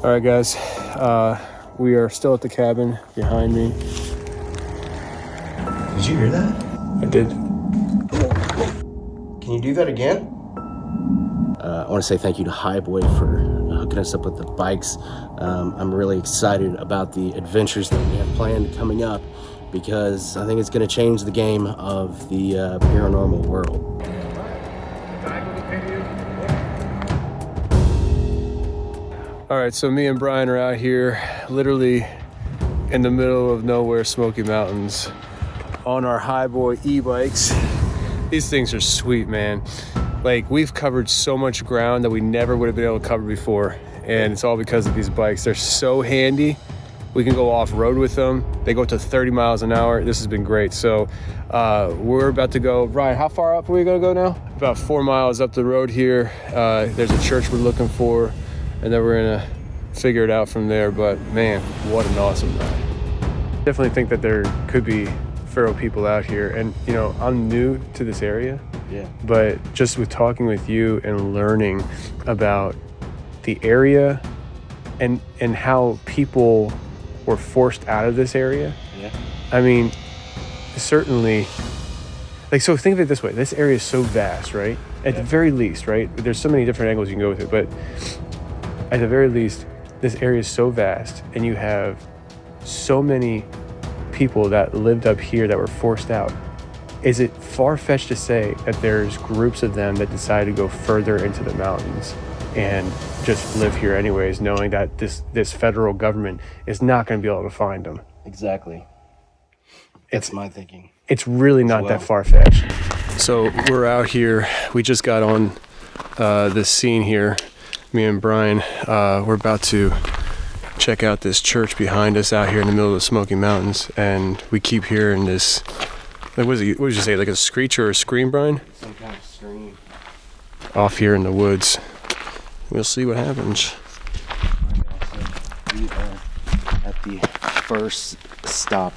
All right, guys, we are still at the cabin behind me. Did you hear that? I did. Can you do that again? I want to say thank you to Hiboy for hooking us up with the bikes. I'm really excited about the adventures that we have planned coming up because I think it's going to change the game of the paranormal world. All right, so me and Brian are out here literally in the middle of nowhere, Smoky Mountains, on our Hiboy e-bikes. These things are sweet, man. Like, we've covered so much ground that we never would have been able to cover before, and it's all because of these bikes. They're so handy. We can go off-road with them. They go up to 30 miles an hour. This has been great. So we're about to go. Brian, how far up are we gonna go now? About 4 miles up the road here. There's a church we're looking for, and then we're gonna figure it out from there. But man, what an awesome ride. Definitely think that there could be feral people out here. And you know, I'm new to this area. Yeah. But just with talking with you and learning about the area and how people were forced out of this area. Yeah. I mean, certainly, like, so think of it this way. This area is so vast, right? At the very least, right? There's so many different angles you can go with it, but at the very least, this area is so vast, and you have so many people that lived up here that were forced out. Is it far-fetched to say that there's groups of them that decide to go further into the mountains and just live here anyways, knowing that this federal government is not going to be able to find them? Exactly. That's my thinking. It's really not that far-fetched. So we're out here. We just got on this scene here, me and Brian. We're about to check out this church behind us out here in the middle of the Smoky Mountains, and we keep hearing this, like, what did you say, like a screech or a scream, Brian? Some kind of scream. Off here in the woods. We'll see what happens. We are at the first stop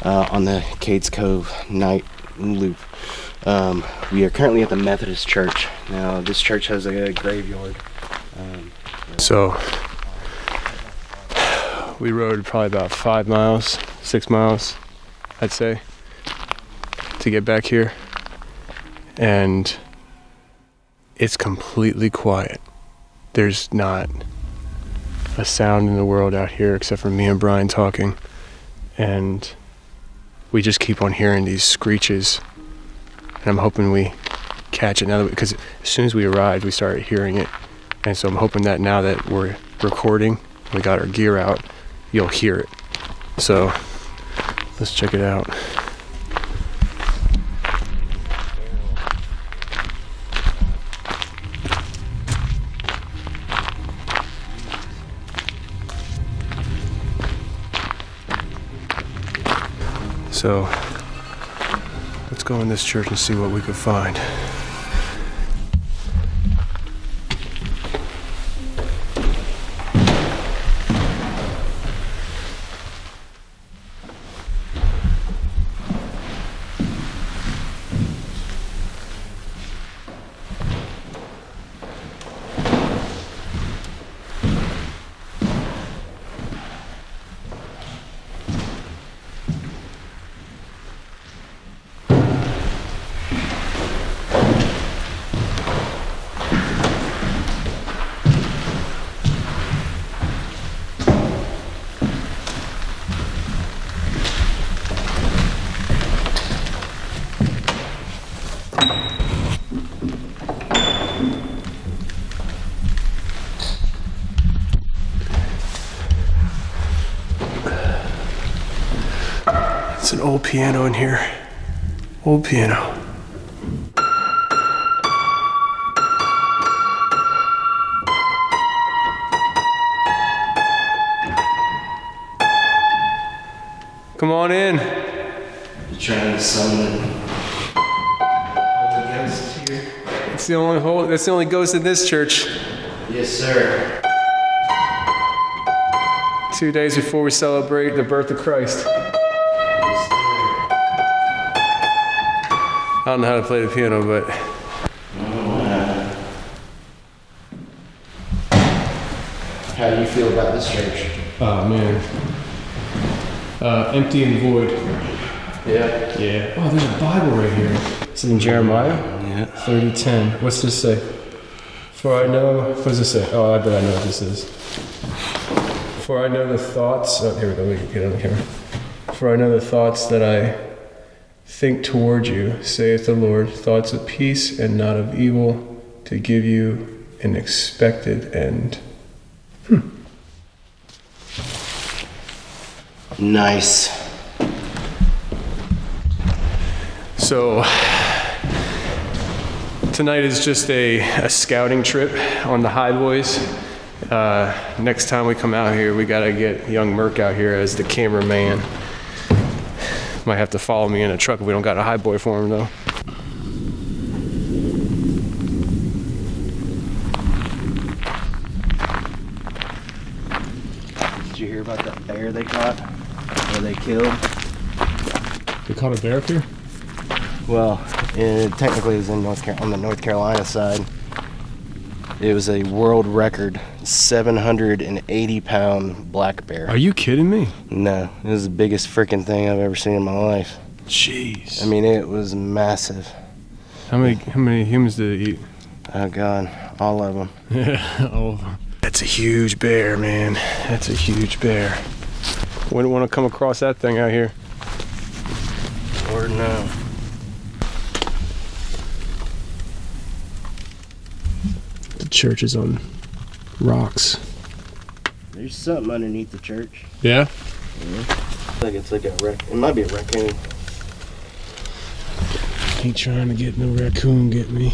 on the Cades Cove night loop. We are currently at the Methodist Church. Now, this church has a graveyard. So we rode probably about 5 miles, 6 miles, I'd say, to get back here. And it's completely quiet. There's not a sound in the world out here except for me and Brian talking. And we just keep on hearing these screeches. And I'm hoping we catch it now that because as soon as we arrived, we started hearing it. And so I'm hoping that now that we're recording, we got our gear out, you'll hear it. So let's check it out. So let's go in this church and see what we could find. It's an old piano in here. Old piano. Come on in. You're trying to summon holy ghost here? That's the only ghost in this church. Yes, sir. 2 days before we celebrate the birth of Christ. I don't know how to play the piano, but How do you feel about this church? Oh man. Empty and void. Yeah. Yeah. Oh, there's a Bible right here. Is it in Jeremiah? Yeah. 30:10. What's this say? For I know, what does this say? Oh, I bet I know what this is. For I know the thoughts, oh, here we go, we can get it on the camera. For I know the thoughts that I think toward you, saith the Lord, thoughts of peace and not of evil, to give you an expected end. Nice. So, tonight is just a scouting trip on the Hiboys. Next time we come out here, we gotta get young Merc out here as the cameraman. Might have to follow me in a truck if we don't got a Hiboy for him though. Did you hear about that bear they caught? Or they killed? They caught a bear up here? Well, it technically was in on the North Carolina side. It was a world record 780-pound black bear. Are you kidding me? No, it was the biggest freaking thing I've ever seen in my life. Jeez. I mean, it was massive. How many humans did it eat? Oh God, all of them. Yeah, all of them. That's a huge bear, man. That's a huge bear. Wouldn't want to come across that thing out here. Or no. The church is on rocks. There's something underneath the church. Yeah? It's like a it might be a raccoon. Ain't trying to get no raccoon get me.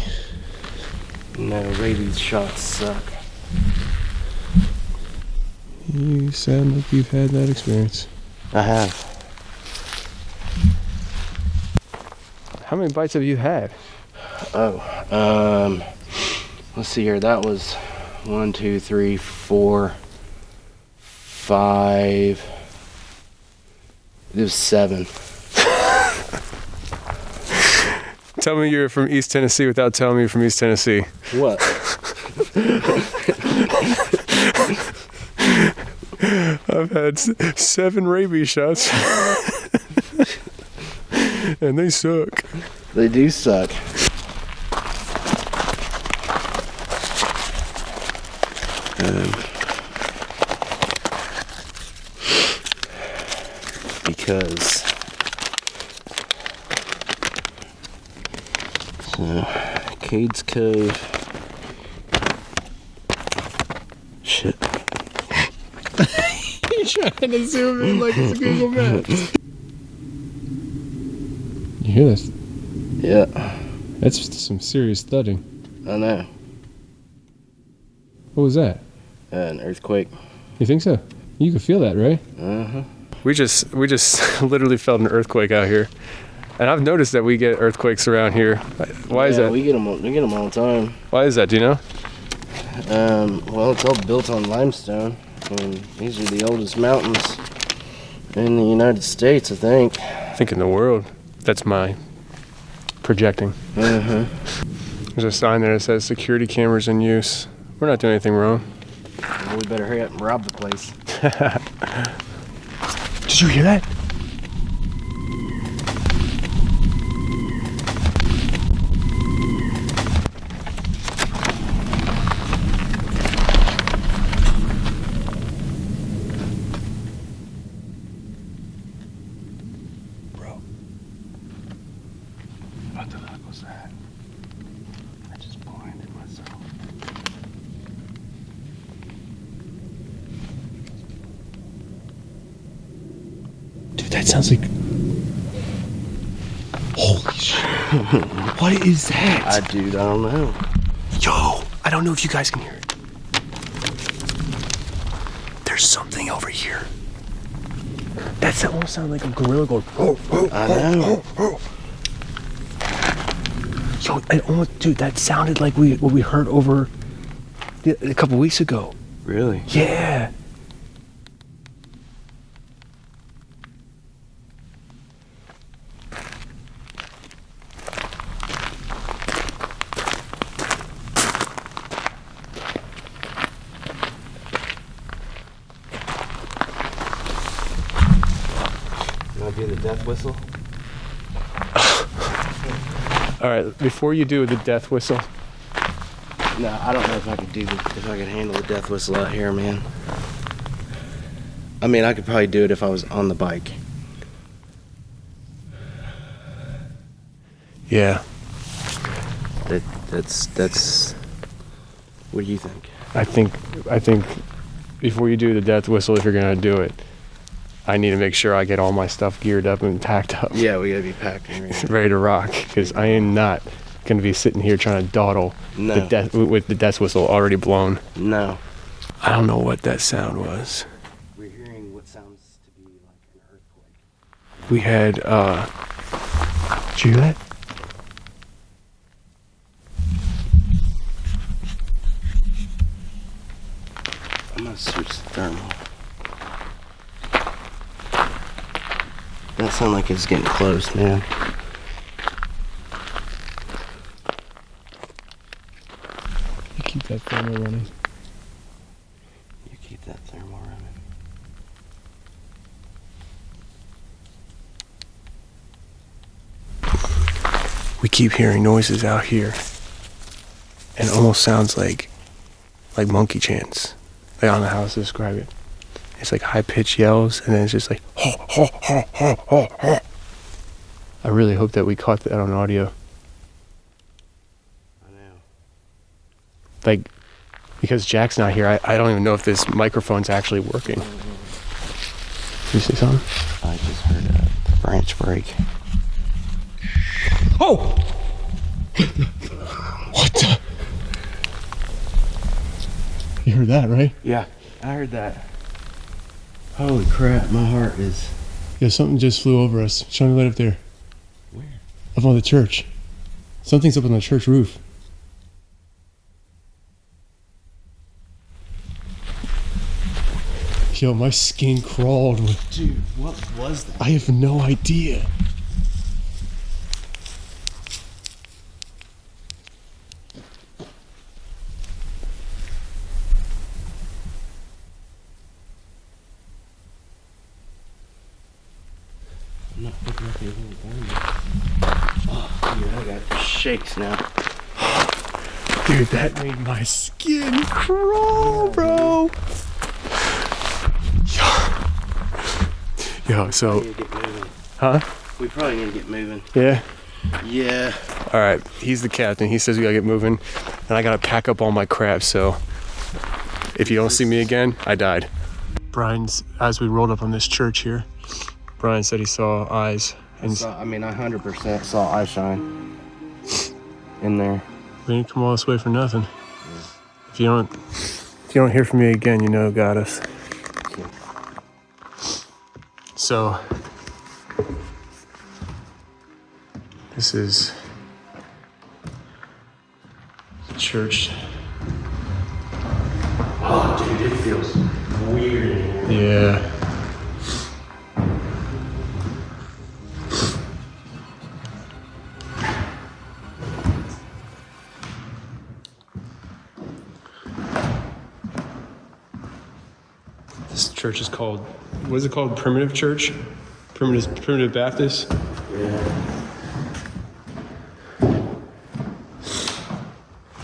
No, rabies shots suck. You sound like you've had that experience. I have. How many bites have you had? Oh, let's see here. That was 1, 2, 3, 4, 5. It was 7. Tell me you're from East Tennessee without telling me you're from East Tennessee. What? I've had 7 rabies shots. And they suck. They do suck. Because so Cades Cove. Shit. You're trying to zoom in like it's a Google Maps. You hear this? Yeah, That's some serious thudding. I know. What was that? An earthquake. You think so? You can feel that, right? Uh-huh. We just literally felt an earthquake out here. And I've noticed that we get earthquakes around here. Why is that? We get them all the time. Why is that? Do you know? Well, it's all built on limestone, and these are the oldest mountains in the United States, I think. I think in the world. That's my projecting. Uh-huh. There's a sign there that says security cameras in use. We're not doing anything wrong. Well, we better hurry up and rob the place. Did you hear that? Bro. What the fuck was that? I just blinded myself. Dude, that sounds like... Holy shit. What is that? Dude, I don't know. Yo, I don't know if you guys can hear it. There's something over here. That almost sounds like a gorilla going... I know. Yo, it almost, dude, that sounded like what we heard over a couple weeks ago. Really? Yeah. I do the death whistle? All right, before you do the death whistle. No, I don't know if I could if I could handle the death whistle out here, man. I mean, I could probably do it if I was on the bike. Yeah. That's. What do you think? I think before you do the death whistle, if you're gonna do it, I need to make sure I get all my stuff geared up and packed up. Yeah, we gotta be packed and ready. Ready to rock, because I am not gonna be sitting here trying to dawdle with the death whistle already blown. No. I don't know what that sound was. We're hearing what sounds to be like an earthquake. We had did you hear that? I'm gonna switch the thermal. That sounds like it's getting close, man. You keep that thermal running. You keep that thermal running. We keep hearing noises out here, and it almost sounds like monkey chants. I don't know how else to describe it. It's like high-pitched yells, and then it's just like, ho, ho, ho, ho, ho, ho. I really hope that we caught that on audio. I know. Like, because Jack's not here, I don't even know if this microphone's actually working. You see something? I just heard a branch break. Oh! What the? You heard that, right? Yeah, I heard that. Holy crap, my heart is... Yeah, something just flew over us. Shine a light up there. Where? Up on the church. Something's up on the church roof. Yo, my skin crawled. Dude, what was that? I have no idea. I'm not picking up anything. Oh, dude, I got shakes now. Dude, that made my skin crawl, bro. Yo, so... We need to get moving. Huh? We probably need to get moving. Yeah? Yeah. All right, he's the captain. He says we gotta get moving, and I gotta pack up all my crap, so if you don't see me again, I died. Brian's, as we rolled up on this church here, Brian said he saw eyes. And I 100% saw eye shine in there. we didn't come all this way for nothing. If you don't hear from me again, you know who got us. So, this is the church. Oh, dude, it feels weird. Yeah. This church is called, what is it called? Primitive Church? Primitive Baptist? Yeah.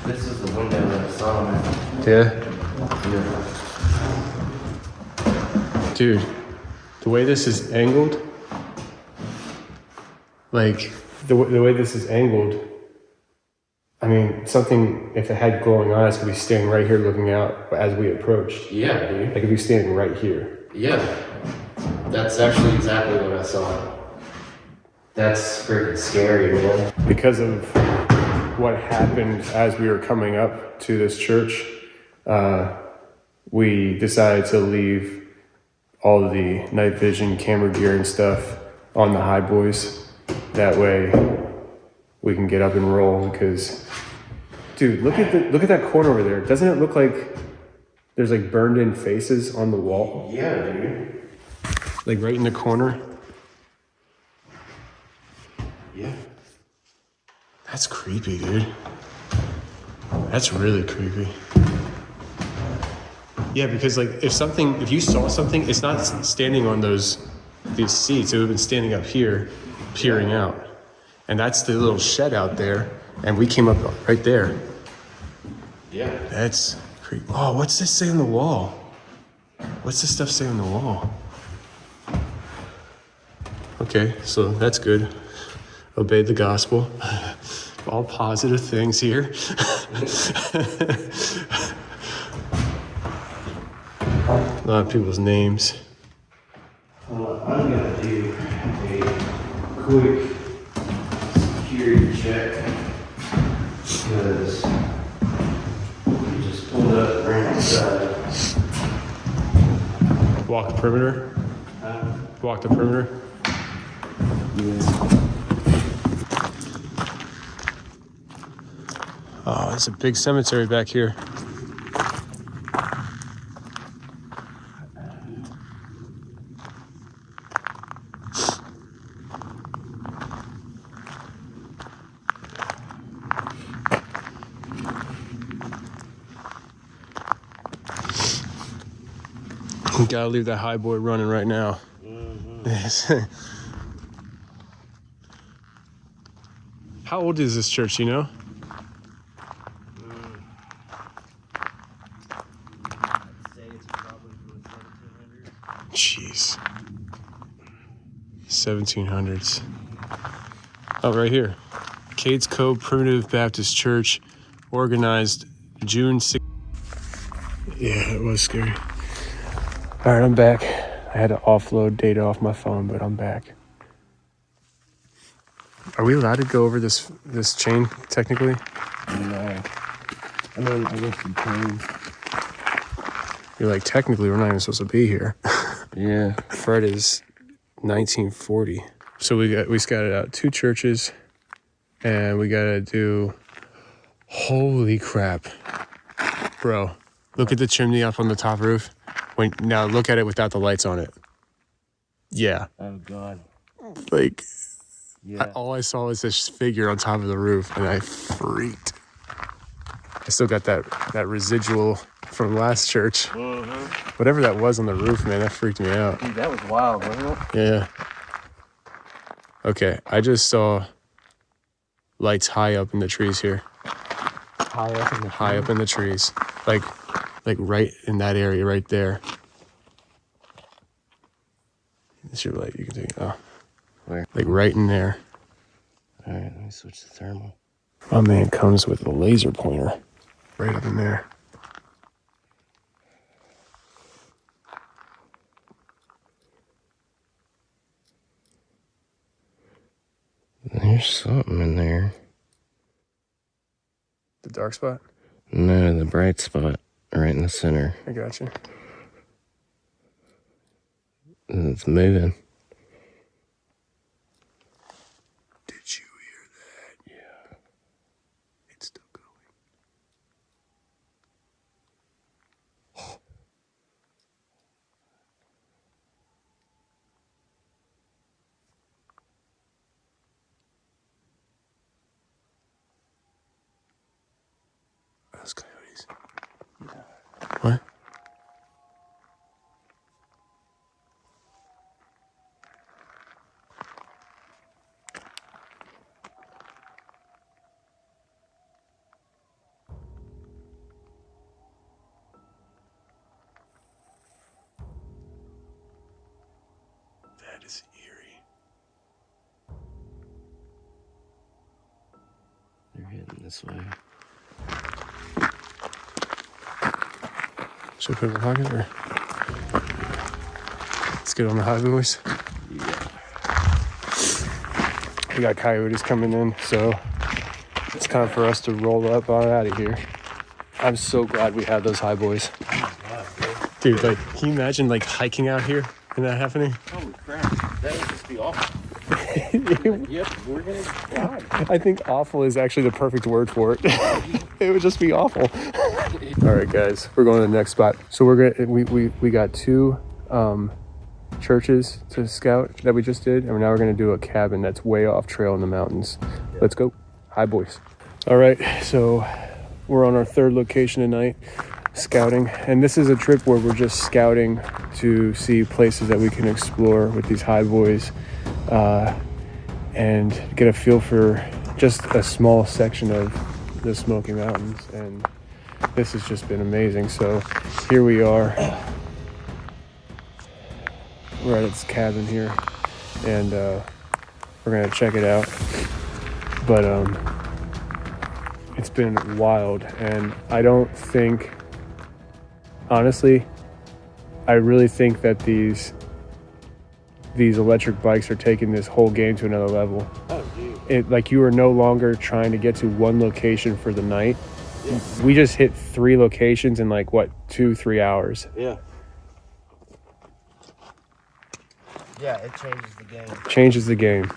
This is the window that I saw, man. Yeah. Yeah. Dude, the way this is angled, like, the way this is angled, I mean, something, if it had glowing eyes, could be standing right here looking out as we approached. Yeah, dude. They could be standing right here. Yeah. That's actually exactly what I saw. That's freaking scary, man. Because of what happened as we were coming up to this church, we decided to leave all of the night vision camera gear and stuff on the Hiboys. That way we can get up and roll, because dude, look at that corner over there. Doesn't it look like there's like burned in faces on the wall? Yeah, dude. Like right in the corner? Yeah. That's creepy, dude. That's really creepy. Yeah, because like if you saw something, it's not standing on those these seats. It would have been standing up here, peering out. And that's the little shed out there. And we came up right there. Yeah. That's creepy. Oh, what's this say on the wall? What's this stuff say on the wall? Okay, so that's good. Obeyed the gospel. All positive things here. A lot of people's names. I'm gonna do a quick security check because we just pulled up right outside. Walk the perimeter. Walk the perimeter. Yeah. Oh, there's a big cemetery back here. We gotta leave that Hiboy running right now. How old is this church, you know? I'd say it's probably from the 1700s. Jeez. 1700s. Oh, right here. Cades Cove Primitive Baptist Church, organized June 6th. Yeah, it was scary. All right, I'm back. I had to offload data off my phone, but I'm back. Are we allowed to go over this chain, technically? No. I mean, I guess you can. You're like, technically, we're not even supposed to be here. Yeah. Fred is 1940. So we scouted out 2 churches, and we gotta do, holy crap. Bro, look at the chimney up on the top roof. Now look at it without the lights on it. Yeah. Oh, God. Like, Yeah. all I saw was this figure on top of the roof, and I freaked. I still got that residual from last church. Whatever that was on the roof, man, that freaked me out. Dude, that was wild, wasn't it? Yeah. Okay, I just saw lights high up in the trees here. High up in the High up in the trees. Like right in that area right there. It's your light, you can take it. Oh. Where? Like right in there. All right, let me switch the thermal. My man comes with a laser pointer. Right up in there. There's something in there. The dark spot? No, the bright spot right in the center. I got you. It's moving. Did you hear that? Yeah. It's still going. Those coyotes. What? That is eerie. They're heading this way. Should I put it in my pocket or? Let's get on the Hiboys. Yeah. We got coyotes coming in, so it's time for us to roll up on out of here. I'm so glad we have those Hiboys. Dude, like, can you imagine like hiking out here and that happening? Holy crap. That would just be awful. Like, yep, we're gonna die. I think awful is actually the perfect word for it. It would just be awful. All right, guys, we're going to the next spot. So we got 2 churches to scout that we just did, and now we're gonna do a cabin that's way off trail in the mountains. Let's go. Hi, boys. All right, so we're on our 3rd location tonight. scouting, and this is a trip where we're just scouting to see places that we can explore with these highboys, and get a feel for just a small section of the Smoky Mountains. And this has just been amazing. So here we are. We're at its cabin here, and we're gonna check it out. But it's been wild, and I don't think, honestly, I really think that these electric bikes are taking this whole game to another level. Oh, dude. It, like, you are no longer trying to get to one location for the night. Yeah. We just hit 3 locations in like, what, 2-3 hours. Yeah. Yeah, it changes the game. Changes the game.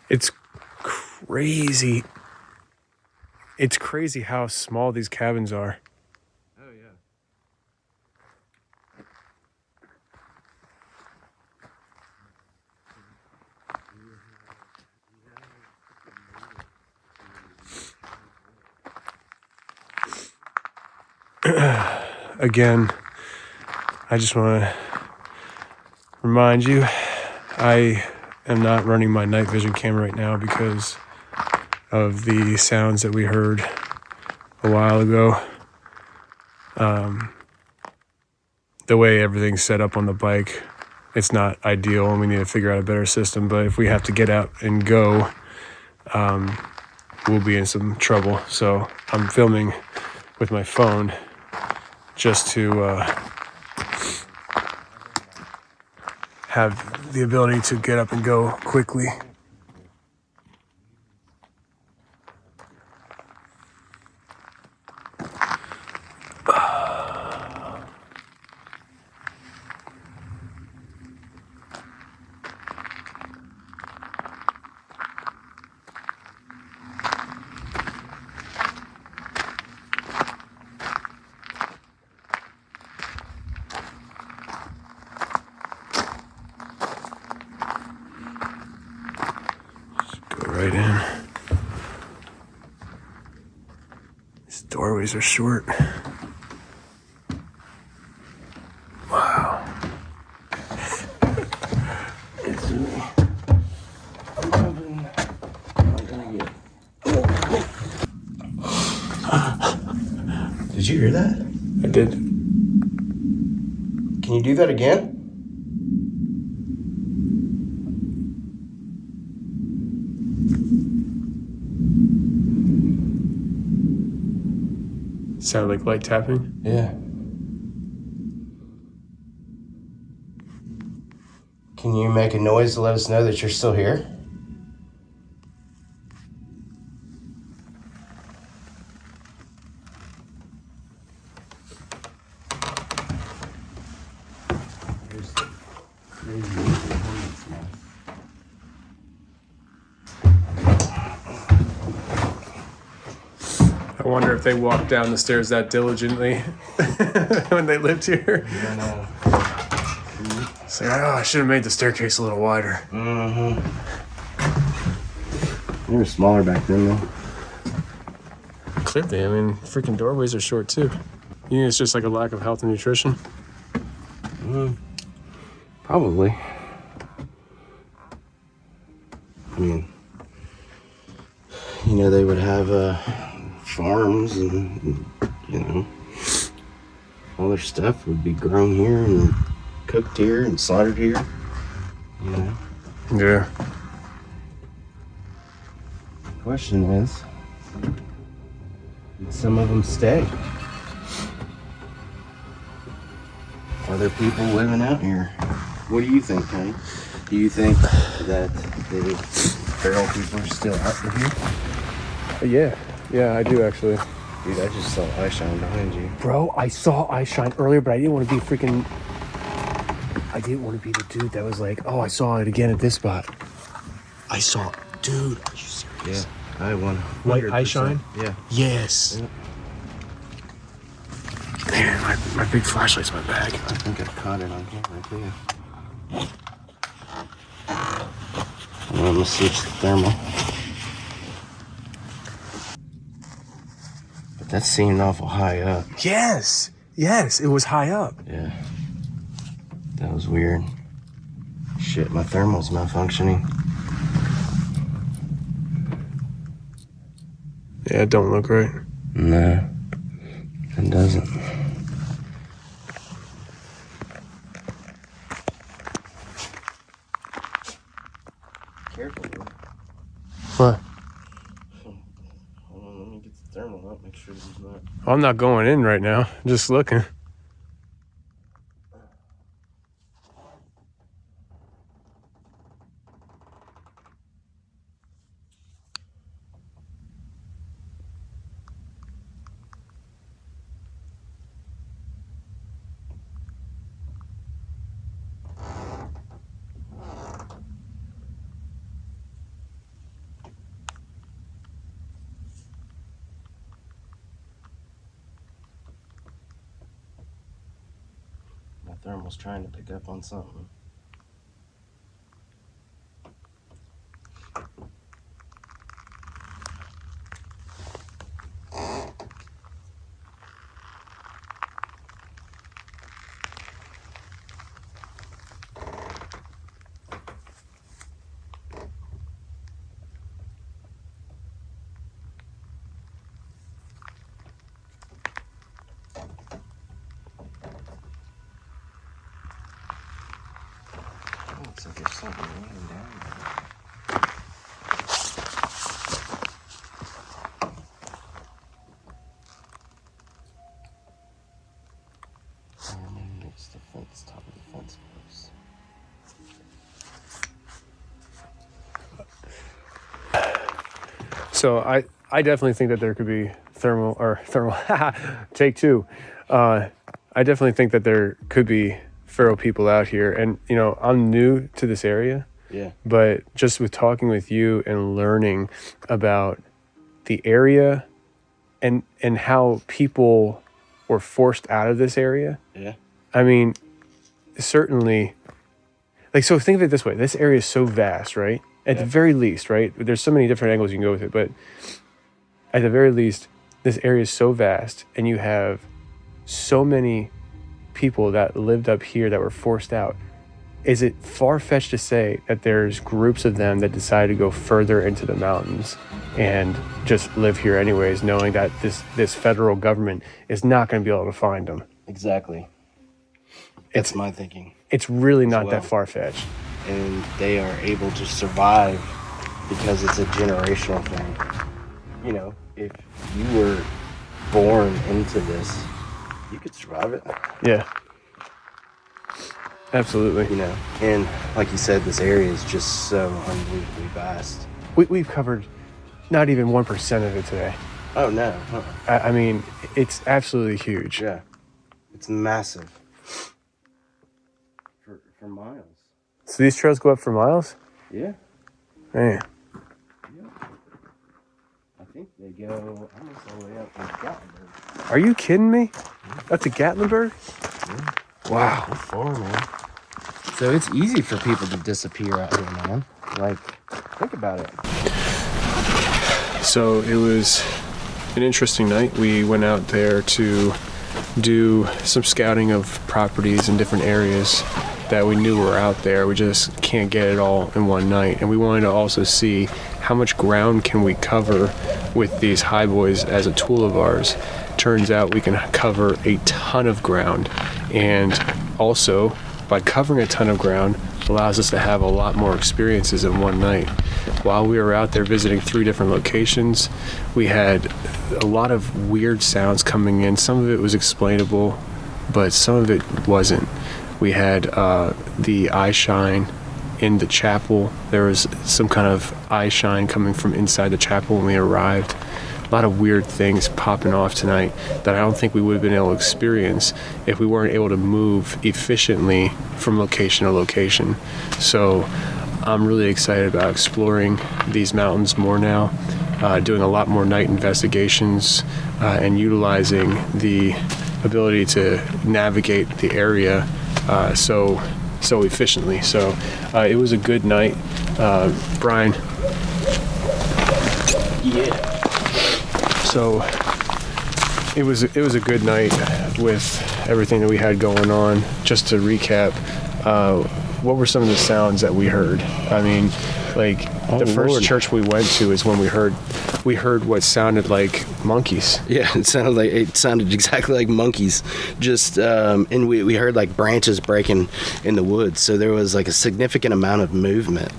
It's crazy. It's crazy how small these cabins are. Oh, yeah. Again, I just want to remind you, I am not running my night vision camera right now because of the sounds that we heard a while ago. The way everything's set up on the bike, it's not ideal, and we need to figure out a better system. But if we have to get out and go, we'll be in some trouble. So I'm filming with my phone just to have the ability to get up and go quickly. Right in. These doorways are short. Wow. It's me. I'm gonna get. Did you hear that? I did. Can you do that again? Sounded like light tapping. Yeah. Can you make a noise to let us know that you're still here? I wonder if they walked down the stairs that diligently when they lived here. I know. It's like, oh, I should have made the staircase a little wider. Mm-hmm. They were smaller back then, though. Clearly, I mean, freaking doorways are short too. You think it's just like a lack of health and nutrition? Probably. I mean, you know, they would have farms and, you know, all their stuff would be grown here and cooked here and slaughtered here, you know. Yeah. The question is, did some of them stay? Are there people living out here? What do you think, Tony? Do you think that the feral people are still out here? Yeah, I do actually. Dude, I just saw eye shine behind you. Bro, I saw eye shine earlier, but I didn't want to be freaking I didn't want to be the dude that was like, oh, I saw it again at this spot. I saw it. Dude, are you serious? Yeah, I won. White eye shine? Yeah. Yes. Yeah. Man, my big flashlight's in my bag. I think I caught it on camera too. I'm gonna switch the thermal. But that seemed awful high up. Yes. Yes, it was high up. Yeah. That was weird. Shit, my thermal's malfunctioning. Yeah, it don't look right. No, it doesn't. Careful, bro. What? Hold on, let me get the thermal up, make sure there's not. I'm not going in right now. Just looking. My thermal's trying to pick up on something. Looks like there's something laying down there. And then it's the fence, top of the fence post. So I definitely think that there could be thermal, take two. I definitely think that there could be feral people out here. And, you know, I'm new to this area. Yeah. But just with talking with you and learning about the area and how people were forced out of this area. Yeah. I mean, certainly, like, so think of it this way. This area is so vast, right? At the very least, right? There's so many different angles you can go with it, but at the very least, this area is so vast, and you have so many people that lived up here that were forced out. Is it far-fetched to say that there's groups of them that decide to go further into the mountains and just live here anyways, knowing that this federal government is not going to be able to find them? Exactly. That's my thinking. It's really not that far-fetched. And they are able to survive because it's a generational thing. You know, if you were born into this, you could survive it. Yeah. Absolutely. You know, and like you said, this area is just so unbelievably vast. We've covered not even 1% of it today. Oh, no. I mean, it's absolutely huge. Yeah. It's massive. For miles. So these trails go up for miles? Yeah. Man. Yeah. I think they go almost all the way up to Gatlinburg. Are you kidding me? Up to Gatlinburg? Yeah. Wow. That's far, man. So it's easy for people to disappear out here, man. Like, think about it. So it was an interesting night. We went out there to do some scouting of properties in different areas that we knew were out there. We just can't get it all in one night. And we wanted to also see how much ground can we cover with these Hiboys as a tool of ours. Turns out we can cover a ton of ground, and also by covering a ton of ground allows us to have a lot more experiences in one night. While we were out there visiting 3 different locations, we had a lot of weird sounds coming in. Some of it was explainable, but some of it wasn't. We had the eye shine in the chapel. There was some kind of eye shine coming from inside the chapel when we arrived. weird things popping off tonight that I don't think we would have been able to experience if we weren't able to move efficiently from location to location. So I'm really excited about exploring these mountains more now, doing a lot more night investigations, and utilizing the ability to navigate the area so efficiently. So it was a good night. Brian. Yeah. So it was a good night with everything that we had going on. Just to recap, what were some of the sounds that we heard? I mean, like the first church we went to is when we heard what sounded like monkeys. Yeah, it sounded exactly like monkeys. Just and we heard like branches breaking in the woods. So there was like a significant amount of movement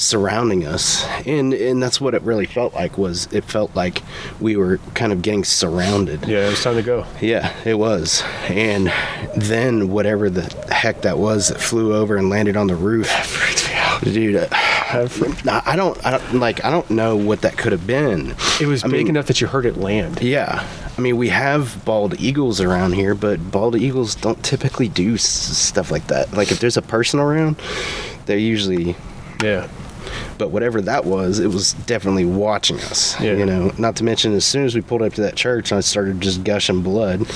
surrounding us, and that's what it really felt like. It felt like we were kind of getting surrounded. Yeah, it was time to go. Yeah, it was. And then whatever the heck that was that flew over and landed on the roof. That freaked me out. Dude, I don't know what that could have been. It was big enough that you heard it land. Yeah. I mean, we have bald eagles around here, but bald eagles don't typically do stuff like that. Like, if there's a person around, they're usually... Yeah. But whatever that was, it was definitely watching us. Yeah. You know, not to mention, as soon as we pulled up to that church, I started just gushing blood.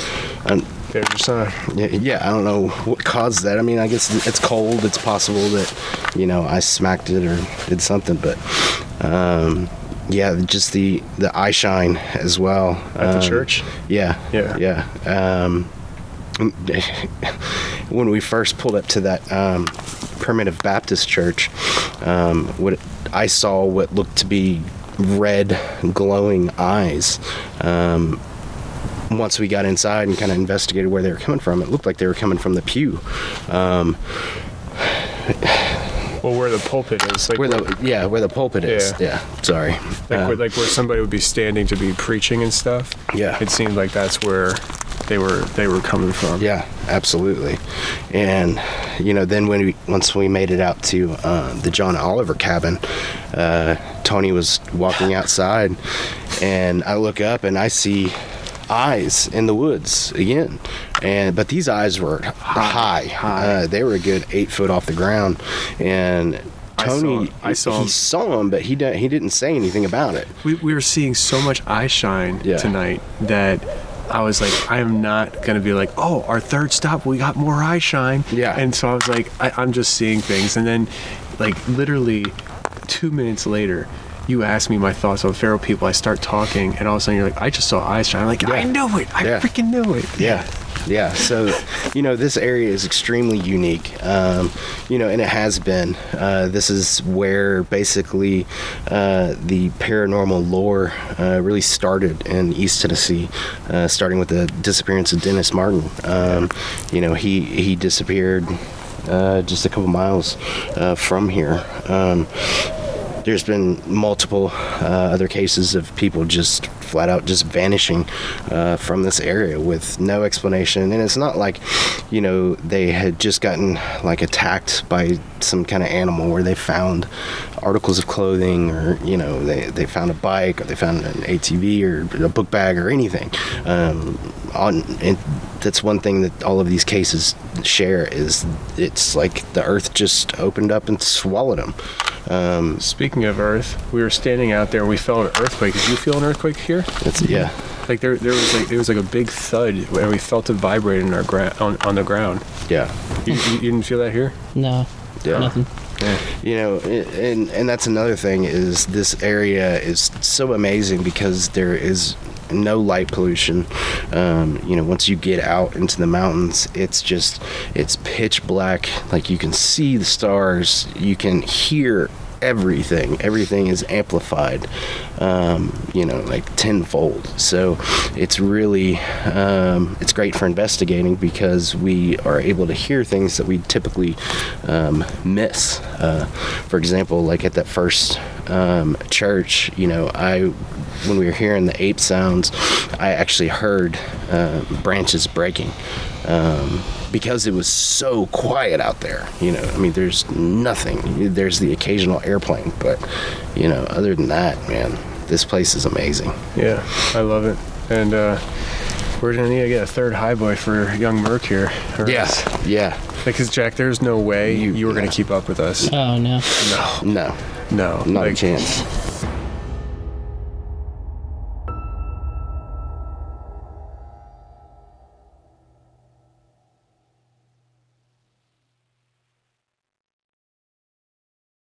There's your sign. Yeah, I don't know what caused that. I mean, I guess it's cold. It's possible that, you know, I smacked it or did something. But, yeah, just the eye shine as well. At the church? Yeah. Yeah. Yeah. When we first pulled up to that primitive Baptist church, I saw what looked to be red glowing eyes. Once we got inside and kind of investigated where they were coming from, it looked like they were coming from the pew. Well, where the pulpit is. Like where the pulpit is. Yeah. Sorry. Like where somebody would be standing to be preaching and stuff. Yeah. It seemed like that's where they were coming from. Yeah, absolutely. And you know, then once we made it out to the John Oliver cabin, Tony was walking outside, and I look up and I see eyes in the woods again, but these eyes were high. They were a good 8 foot off the ground, and Tony, I saw him. He saw him, but he didn't say anything about it. We were seeing so much eye shine tonight that I was like, I am not going to be like, oh, our third stop, we got more eye shine. Yeah. And so I was like, I'm just seeing things. And then, like, literally 2 minutes later, you ask me my thoughts on feral people. I start talking, and all of a sudden you're like, I just saw eye shine. I'm like, I knew it. I freaking knew it. Yeah. Yeah, so, you know, this area is extremely unique, you know, and it has been. This is where basically the paranormal lore really started in East Tennessee, starting with the disappearance of Dennis Martin. You know, he disappeared just a couple miles from here. There's been multiple other cases of people just flat out just vanishing from this area with no explanation. And it's not like, you know, they had just gotten like attacked by some kind of animal where they found articles of clothing, or, you know, they found a bike, or they found an ATV or a book bag or anything. And that's one thing that all of these cases share, is it's like the earth just opened up and swallowed them. Speaking of earth, we were standing out there and we felt an earthquake. Did you feel an earthquake here? Yeah. Like there was like a big thud, and we felt it vibrate in our on the ground. Yeah. You didn't feel that here? No. Yeah. Nothing. Yeah. You know, and that's another thing, is this area is so amazing because there is no light pollution. You know, once you get out into the mountains, it's pitch black. Like, you can see the stars, you can hear everything is amplified, you know, like tenfold. So it's really it's great for investigating, because we are able to hear things that we typically miss. For example, like at that first church, you know, when we were hearing the ape sounds, I actually heard branches breaking, because it was so quiet out there. You know, I mean, there's nothing. There's the occasional airplane, but, you know, other than that, man, this place is amazing. Yeah, I love it. And we're gonna need to get a third Hiboy for young Merc here. Yeah. Because Jack, there's no way you were gonna keep up with us. Oh no. No, No, not a like, chance.